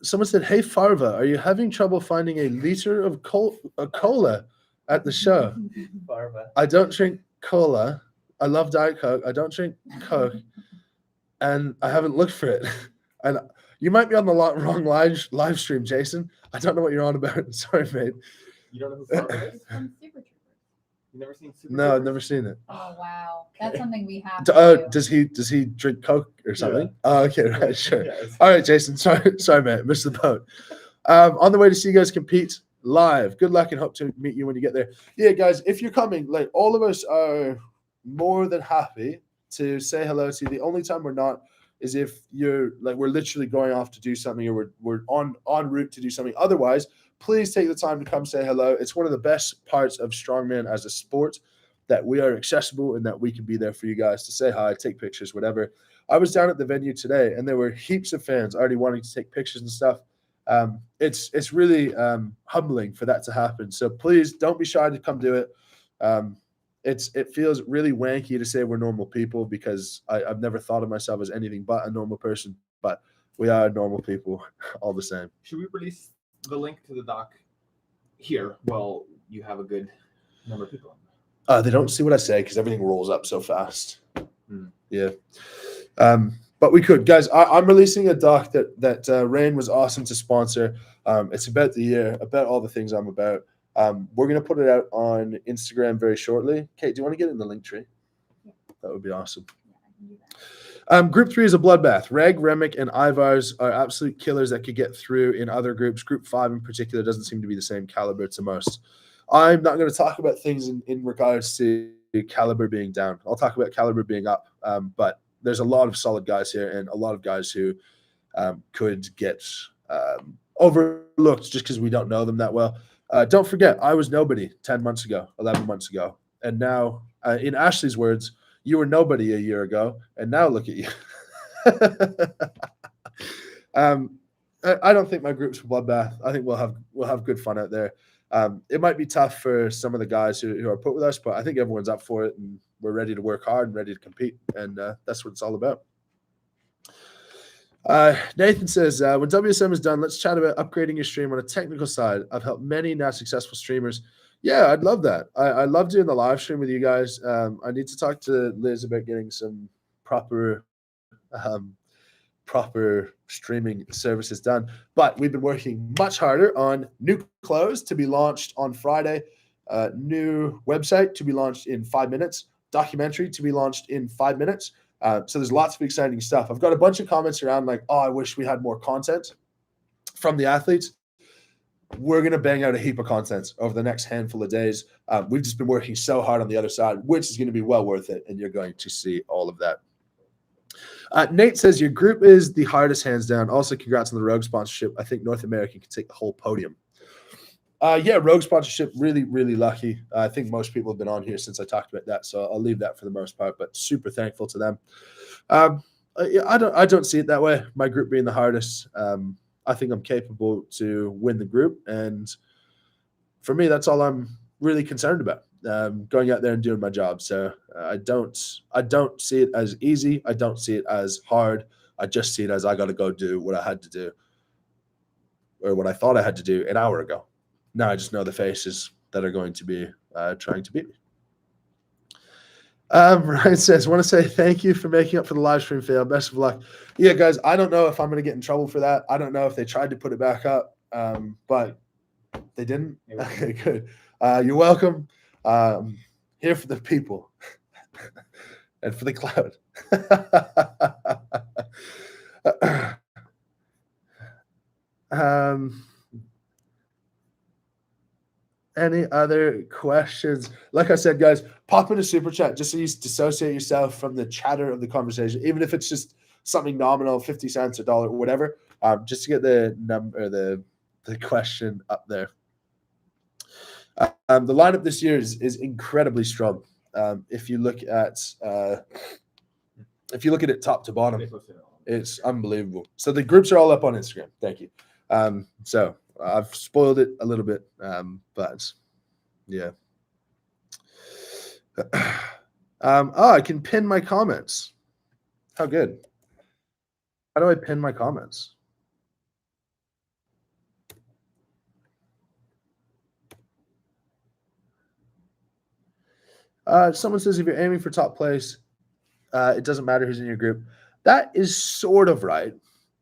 Someone said, hey, Farva, are you having trouble finding a liter of cola at the show? Farva. I don't drink cola. I love Diet Coke. I don't drink Coke. And I haven't looked for it. And you might be on the wrong live stream, Jason. I don't know what you're on about. Sorry, mate. You don't know who Farva is? From Super Troopers. You never seen Super No, I've Troopers? never seen it. Oh wow, that's something we have to do. Does he drink Coke or something? Yeah. Oh, okay, right, sure. Yeah, it's- All right, Jason. Sorry, mate. Missed the boat. On the way to see you guys compete live. Good luck and hope to meet you when you get there. Yeah, guys, if you're coming, like all of us are more than happy to say hello to you. The only time we're not is if you're like we're literally going off to do something or we're on route to do something. Otherwise, please take the time to come say hello. It's one of the best parts of Strongman as a sport that we are accessible and that we can be there for you guys to say hi, take pictures, whatever. I was down at the venue today and there were heaps of fans already wanting to take pictures and stuff. It's really humbling for that to happen. So please don't be shy to come do it. It feels really wanky to say we're normal people because I've never thought of myself as anything but a normal person, but we are normal people all the same. Should we release the link to the doc here while you have a good number of people? They don't see what I say because everything rolls up so fast. Yeah. But we could. Guys, I'm releasing a doc that Rain was awesome to sponsor. It's about the year, about all the things I'm about. We're going to put it out on Instagram very shortly. Kate, do you want to get in the link tree? That would be awesome. Group 3 is a bloodbath. Reg, Remick, and Ivars are absolute killers that could get through in other groups. Group 5 in particular doesn't seem to be the same caliber to most. I'm not going to talk about things in regards to caliber being down. I'll talk about caliber being up. But there's a lot of solid guys here and a lot of guys who could get overlooked just because we don't know them that well. Don't forget, I was nobody 10 months ago, 11 months ago. And now, in Ashley's words, you were nobody a year ago, and now look at you. I don't think my group's a bloodbath. I think we'll have good fun out there. It might be tough for some of the guys who are put with us, but I think everyone's up for it, and we're ready to work hard and ready to compete, and that's what it's all about. Nathan says, when WSM is done, let's chat about upgrading your stream on a technical side. I've helped many now successful streamers. Yeah, I'd love that. I love doing the live stream with you guys. I need to talk to Liz about getting some proper streaming services done. But we've been working much harder on new clothes to be launched on Friday, new website to be launched in 5 minutes, documentary to be launched in 5 minutes. So there's lots of exciting stuff. I've got a bunch of comments around like, oh, I wish we had more content from the athletes. We're going to bang out a heap of content over the next handful of days. We've just been working so hard on the other side, which is going to be well worth it. And you're going to see all of that. Nate says, your group is the hardest, hands down. Also, congrats on the Rogue sponsorship. I think North America can take the whole podium. Yeah, Rogue sponsorship, really, really lucky. I think most people have been on here since I talked about that, so I'll leave that for the most part, but super thankful to them. I don't see it that way, my group being the hardest. I think I'm capable to win the group, and for me, that's all I'm really concerned about, going out there and doing my job. So I don't see it as easy. I don't see it as hard. I just see it as I got to go do what I had to do, or what I thought I had to do an hour ago. Now I just know the faces that are going to be trying to beat me. Ryan says, want to say thank you for making up for the live stream fail. Best of luck. Yeah, guys, I don't know if I'm going to get in trouble for that. I don't know if they tried to put it back up, but they didn't. Okay, good. You're welcome. Here for the people and for the cloud. Any other questions? Like I said, guys, pop in a super chat just so you dissociate yourself from the chatter of the conversation, even if it's just something nominal, 50 cents, $1, or whatever, just to get the number, the question up there. The lineup this year is incredibly strong. If you look at it top to bottom, it's unbelievable. So the groups are all up on Instagram. Thank you. So I've spoiled it a little bit, but yeah. I can pin my comments. How good. How do I pin my comments? Someone says if you're aiming for top place, it doesn't matter who's in your group. That is sort of right,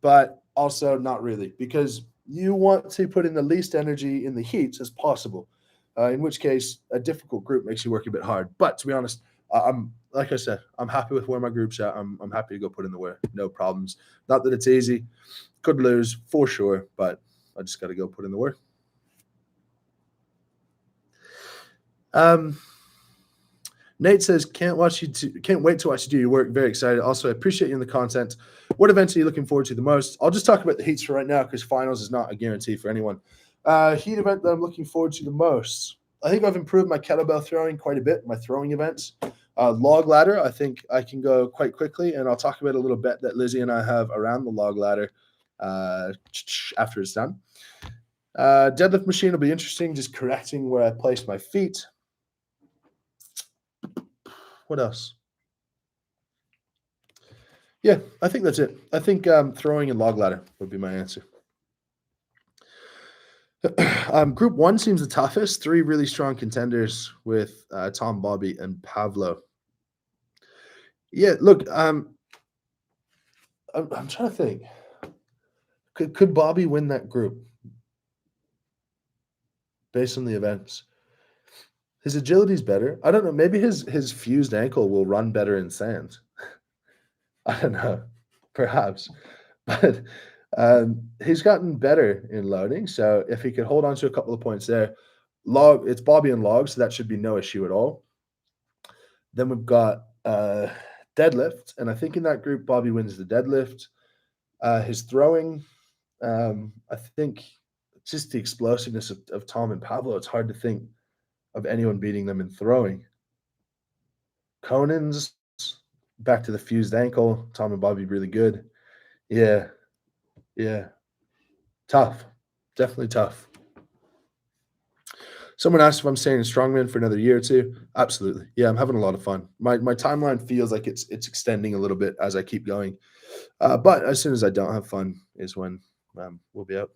but also not really, because you want to put in the least energy in the heats as possible, in which case a difficult group makes you work a bit hard. But to be honest, like I said, I'm happy with where my group's at. I'm happy to go put in the work. No problems. Not that it's easy. Could lose for sure, but I just got to go put in the work. Nate says, can't wait to watch you do your work. Very excited. Also, I appreciate you in the content. What events are you looking forward to the most? I'll just talk about the heats for right now because finals is not a guarantee for anyone. Heat event that I'm looking forward to the most. I think I've improved my kettlebell throwing quite a bit, my throwing events. Log ladder, I think I can go quite quickly, and I'll talk about a little bit that Lizzie and I have around the log ladder after it's done. Deadlift machine will be interesting, just correcting where I place my feet. What else? Yeah, I think that's it. I think throwing and log ladder would be my answer. Group 1 seems the toughest. 3 really strong contenders with Tom, Bobby, and Pavlo. Yeah, look, I'm trying to think. Could Bobby win that group? based on the events. His agility's better. I don't know. Maybe his fused ankle will run better in sand. I don't know. Perhaps. But he's gotten better in loading. So if he could hold on to a couple of points there, it's Bobby and Log, so that should be no issue at all. Then we've got deadlift. And I think in that group, Bobby wins the deadlift. His throwing, I think just the explosiveness of Tom and Pablo, it's hard to think of anyone beating them in throwing. Conan's back to the fused ankle. Tom and Bobby really good. Yeah. Tough. Definitely tough. Someone asked if I'm staying in strongman for another year or two. Absolutely. Yeah, I'm having a lot of fun. My timeline feels like it's extending a little bit as I keep going. But as soon as I don't have fun is when we'll be out.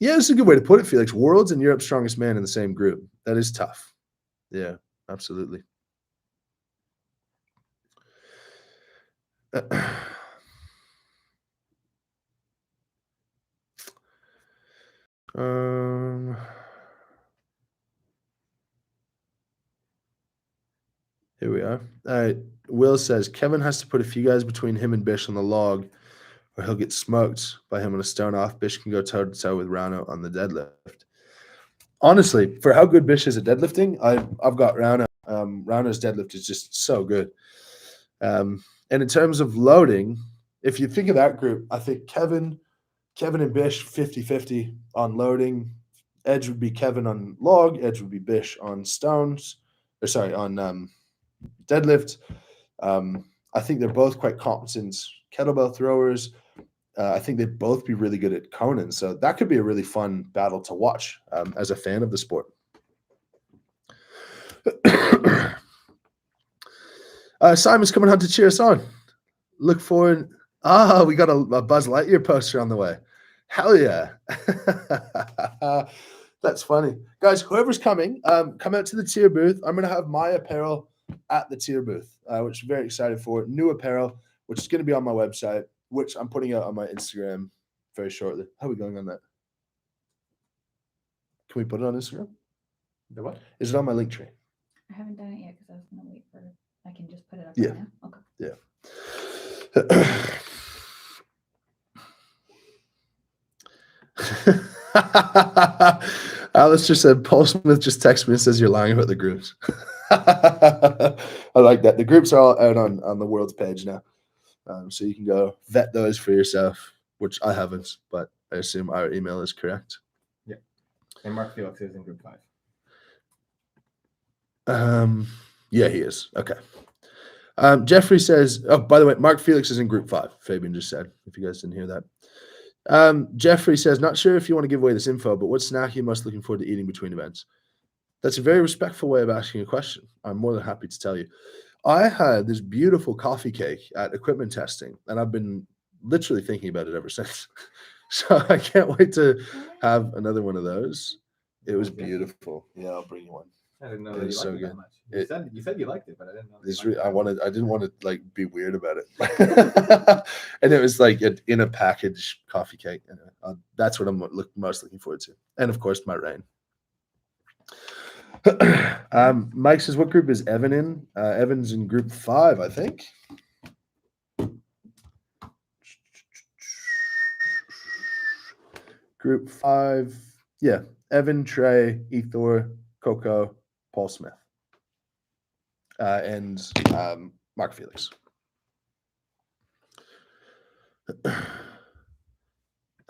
Yeah, it's a good way to put it, Felix. World's and Europe's strongest man in the same group. That is tough. Yeah, absolutely. Here we are. All right. Will says Kevin has to put a few guys between him and Bish on the log, or he'll get smoked by him on a stone off. Bish can go toe to toe with Rano on the deadlift. Honestly, for how good Bish is at deadlifting, I've got Rano. Rano's deadlift is just so good. And in terms of loading, if you think of that group, I think Kevin and Bish 50-50 on loading. Edge would be Kevin on log. Edge would be Bish on stones. On deadlift. I think they're both quite competent kettlebell throwers. I think they'd both be really good at Conan. So that could be a really fun battle to watch as a fan of the sport. Simon's coming out to cheer us on. Look forward. We got a Buzz Lightyear poster on the way. Hell yeah. That's funny. Guys, whoever's coming, come out to the tier booth. I'm going to have my apparel at the tier booth, which I'm very excited for. New apparel, which is going to be on my website, which I'm putting out on my Instagram very shortly. How are we going on that? Can we put it on Instagram? The what? Is it on my link tree? I haven't done it yet because I was going to wait for. I can just put it up Yeah. right now. Okay. Yeah. Alice just said, Paul Smith just texted me and says you're lying about the groups. I like that. The groups are all out on the world's page now. So you can go vet those for yourself, which I haven't, but I assume our email is correct. Yeah. And Mark Felix is in group 5. Yeah, he is. Okay. Jeffrey says, oh, by the way, Mark Felix is in group 5. Fabian just said, if you guys didn't hear that. Jeffrey says, not sure if you want to give away this info, but what snack are you most looking forward to eating between events? That's a very respectful way of asking a question. I'm more than happy to tell you. I had this beautiful coffee cake at equipment testing, and I've been literally thinking about it ever since. So I can't wait to have another one of those. It was beautiful. Yeah, I'll bring you one. I didn't know It that was you so liked it good. that much. You said you liked it, but I didn't know. This I didn't want to like be weird about it. And it was like in a package coffee cake. And that's what I'm most looking forward to. And of course, my rain. Mike says, what group is Evan in? Evan's in group 5, I think. Group 5. Yeah. Evan, Trey, Ethor, Coco, Paul Smith. And Mark Felix.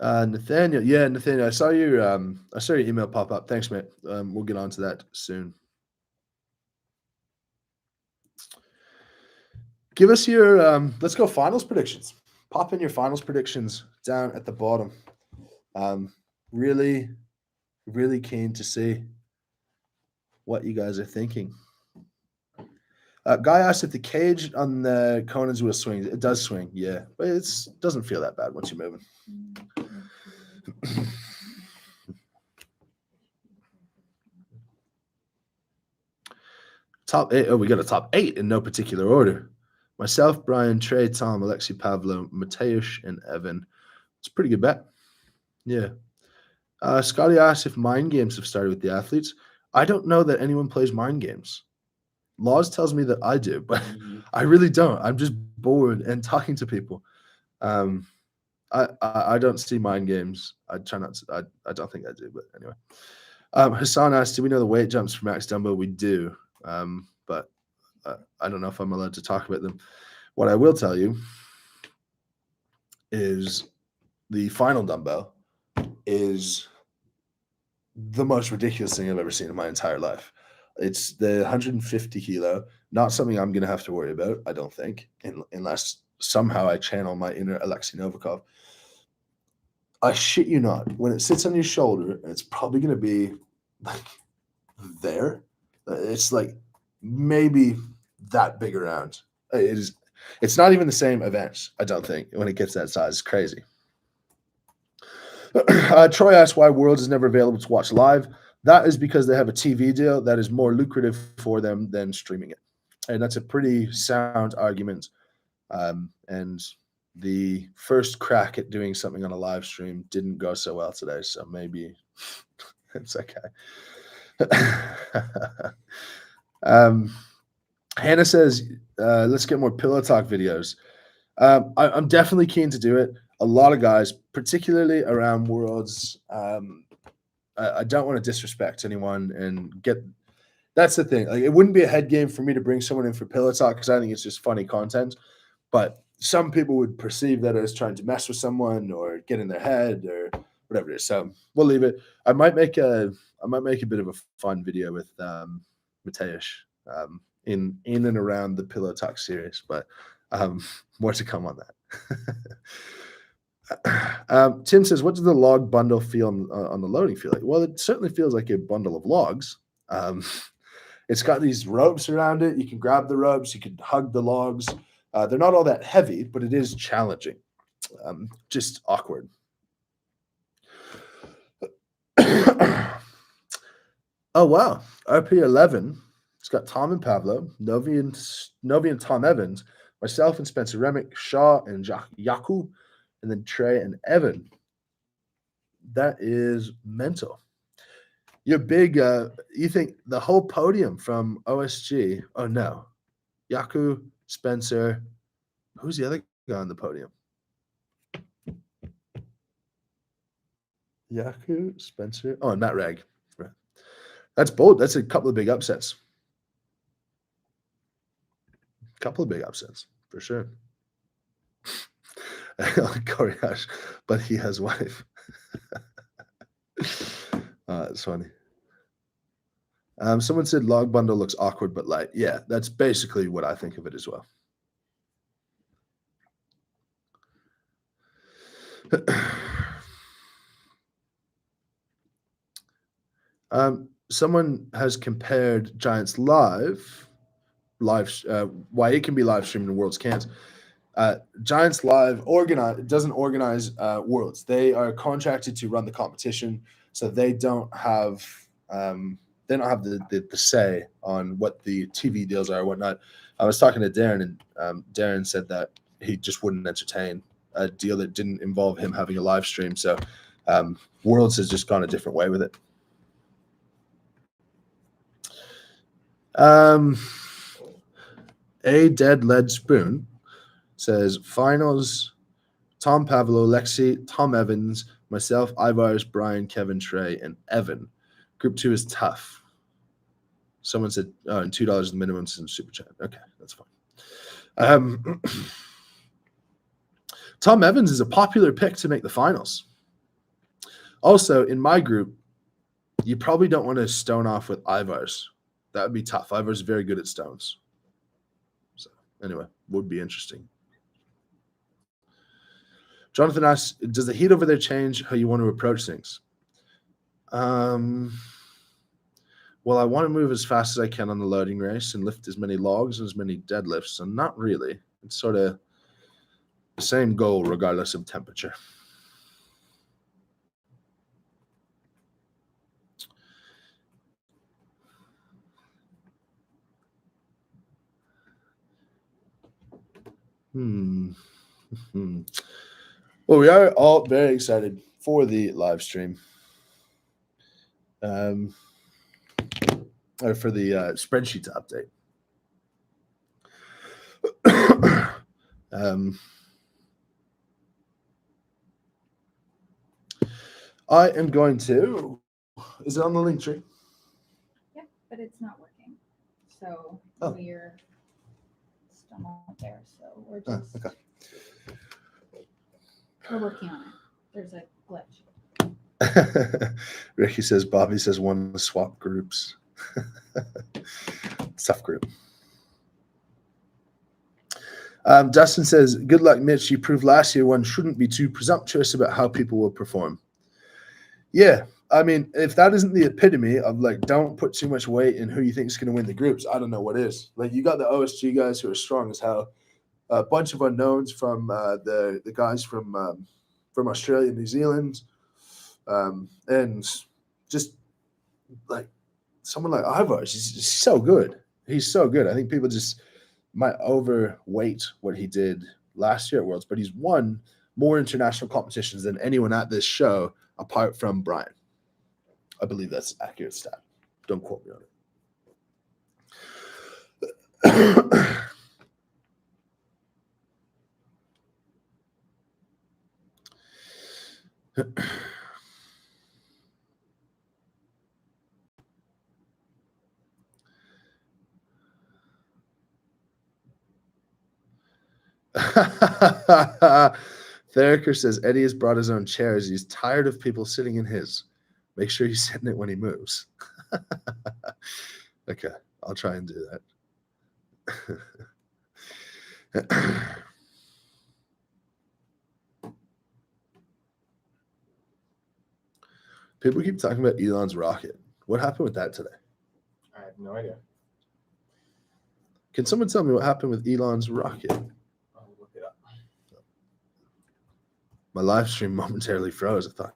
Nathaniel, Nathaniel, I saw your email pop up. Thanks, mate. We'll get on to that soon. Give us your let's go finals predictions. Pop in your finals predictions down at the bottom. Really, really keen to see what you guys are thinking. Guy asked if the cage on the Conan's wheel swings. It does swing, yeah, but it doesn't feel that bad once you're moving. Top 8. Oh, we got a top 8 in no particular order. Myself, Brian, Trey, Tom, Alexi, Pavlo, Mateusz, and Evan. It's a pretty good bet. Yeah. Scotty asked if mind games have started with the athletes. I don't know that anyone plays mind games. Laws tells me that I do, but I really don't. I'm just bored and talking to people. I don't see mind games. I try not to. I don't think I do, but anyway. Hassan asked, do we know the weight jumps for Max Dumbo? We do, but I don't know if I'm allowed to talk about them. What I will tell you is the final dumbbell is the most ridiculous thing I've ever seen in my entire life. It's the 150 kilo, not something I'm going to have to worry about, I don't think, unless somehow I channel my inner Alexei Novikov. I shit you not, when it sits on your shoulder, it's probably going to be like there. It's like maybe that big around. It's not even the same event, I don't think, when it gets that size. It's crazy. Troy asked why Worlds is never available to watch live. That is because they have a TV deal that is more lucrative for them than streaming it. And that's a pretty sound argument. And the first crack at doing something on a live stream didn't go so well today, so maybe it's okay. Hannah says, let's get more Pillow Talk videos. I'm definitely keen to do it. A lot of guys, particularly around Worlds, I don't want to disrespect anyone and get. That's the thing. Like, it wouldn't be a head game for me to bring someone in for Pillow Talk because I think it's just funny content. But some people would perceive that as trying to mess with someone or get in their head or whatever it is. So we'll leave it. I might make a bit of a fun video with Mateusz in and around the Pillow Talk series, but more to come on that. Tim says, what does the log bundle feel on the loading feel like? Well, it certainly feels like a bundle of logs. It's got these ropes around it. You can grab the ropes. You can hug the logs. They're not all that heavy, but it is challenging. Just awkward. Oh, wow. RP11. It's got Tom and Pavlo, Novi and Tom Evans, myself and Spencer Remick, Shaw and Yaku, and then Trey and Evan. That is mental. You're big. You think the whole podium from OSG? Oh no, Yaku, Spencer. Who's the other guy on the podium? Yaku, Spencer. Oh, and Matt Ragg. Right. That's bold. That's a couple of big upsets. Couple of big upsets for sure. Corey Ash, but he has wife. It's funny. Someone said log bundle looks awkward but light. Yeah, that's basically what I think of it as well. Someone has compared Giants live, why it can be live streamed and Worlds can't. Giants Live doesn't organize Worlds. They are contracted to run the competition, so they don't have the say on what the TV deals are or whatnot. I was talking to Darren, and Darren said that he just wouldn't entertain a deal that didn't involve him having a live stream. So Worlds has just gone a different way with it. A Dead Lead Spoon says finals, Tom Pavlo, Lexi, Tom Evans, myself, Ivars, Brian, Kevin, Trey, and Evan. Group 2 is tough. Someone said and $2 is the minimum in super chat. Okay, that's fine. Tom Evans is a popular pick to make the finals. Also, in my group, you probably don't want to stone off with Ivars. That would be tough. Ivars is very good at stones. So anyway, would be interesting. Jonathan asks, does the heat over there change how you want to approach things? Well, I want to move as fast as I can on the loading race and lift as many logs and as many deadlifts. So not really. It's sort of the same goal regardless of temperature. Well, we are all very excited for the live stream. or for the spreadsheet to update. I am going to. Is it on the link tree? Yep, but it's not working. So Oh. we're still not there. So we're Oh, just okay. we're working on it. There's a glitch. Ricky says Bobby says one to swap groups. Tough group. Dustin says, good luck, Mitch. You proved last year one shouldn't be too presumptuous about how people will perform. Yeah, I mean, if that isn't the epitome of like, don't put too much weight in who you think is going to win the groups, I don't know what is. Like, you got the OSG guys who are strong as hell. A bunch of unknowns from the guys from Australia, New Zealand, and just like someone like Ivar. He's so good. He's so good. I think people just might overweight what he did last year at Worlds, but he's won more international competitions than anyone at this show apart from Brian. I believe that's an accurate stat. Don't quote me on it. Theriker says Eddie has brought his own chairs. He's tired of people sitting in his. Make sure he's sitting it when he moves. Okay, I'll try and do that. People keep talking about Elon's rocket. What happened with that today? I have no idea. Can someone tell me what happened with Elon's rocket? I'll look it up. My live stream momentarily froze. I thought,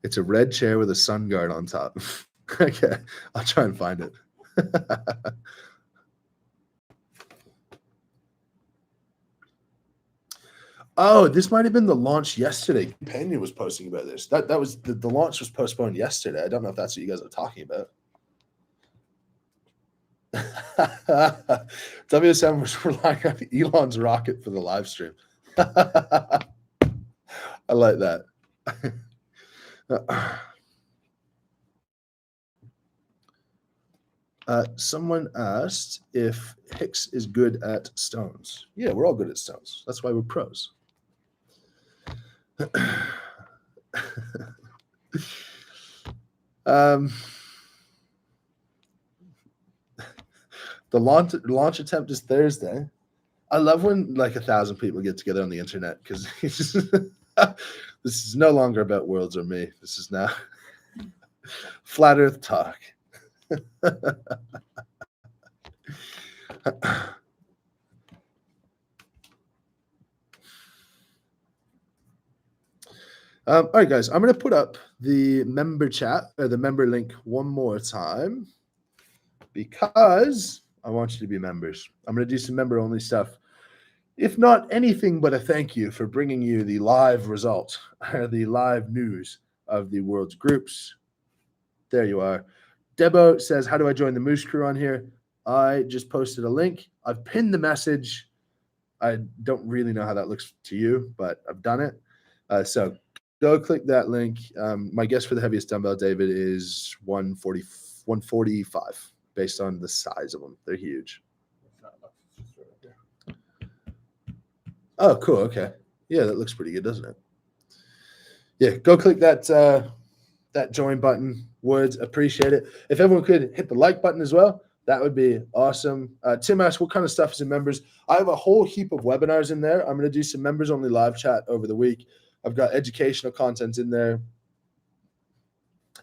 it's a red chair with a sun guard on top. Okay, I'll try and find it. Oh, this might have been the launch yesterday. Pena was posting about this. That was the launch was postponed yesterday. I don't know if that's what you guys are talking about. WSM was relying on Elon's rocket for the live stream. I like that. Someone asked if Hicks is good at stones. Yeah, we're all good at stones. That's why we're pros. The launch attempt is Thursday. I love when like 1,000 people get together on the internet because this is no longer about Worlds or me. This is now flat Earth talk. All right, guys, I'm going to put up the member chat or the member link one more time because I want you to be members. I'm going to do some member-only stuff. If not anything but a thank you for bringing you the live result, the live news of the World's groups. There you are. Debo says, how do I join the Moose Crew on here? I just posted a link. I've pinned the message. I don't really know how that looks to you, but I've done it. So go click that link. My guess for the heaviest dumbbell, David, is 145 based on the size of them. They're huge. It's not much. It's just right up there. Oh, cool. Okay. Yeah, that looks pretty good, doesn't it? Yeah, go click that that join button. Would appreciate it. If everyone could hit the like button as well, that would be awesome. Tim asked, what kind of stuff is in members? I have a whole heap of webinars in there. I'm going to do some members-only live chat over the week. I've got educational content in there.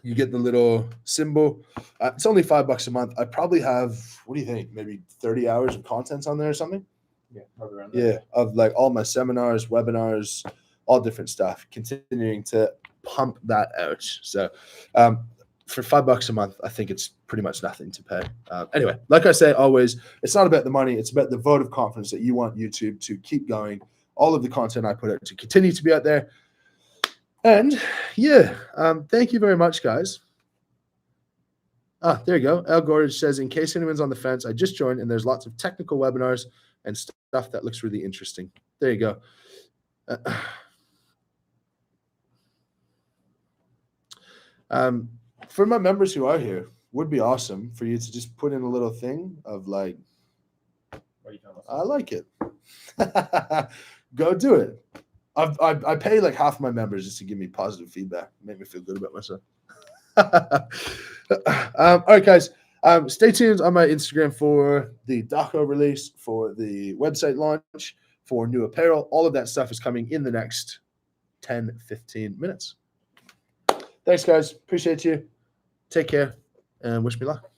You get the little symbol. It's only $5 a month. I probably have, what do you think, maybe 30 hours of content on there or something? Yeah, probably around there. Yeah, of like all my seminars, webinars, all different stuff, continuing to pump that out. So for $5 a month, I think it's pretty much nothing to pay. Anyway, like I say, always, it's not about the money. It's about the vote of confidence that you want YouTube to keep going all of the content I put out to continue to be out there. And yeah, thank you very much, guys. There you go. Al Gorge says, in case anyone's on the fence, I just joined and there's lots of technical webinars and stuff that looks really interesting. There you go. For my members who are here, would be awesome for you to just put in a little thing of like, What are you telling us? I like it. Go do it. I pay like half my members just to give me positive feedback, make me feel good about myself. All right, guys. Stay tuned on my Instagram for the Doco release, for the website launch, for new apparel. All of that stuff is coming in the next 10-15 minutes. Thanks, guys. Appreciate you. Take care and wish me luck.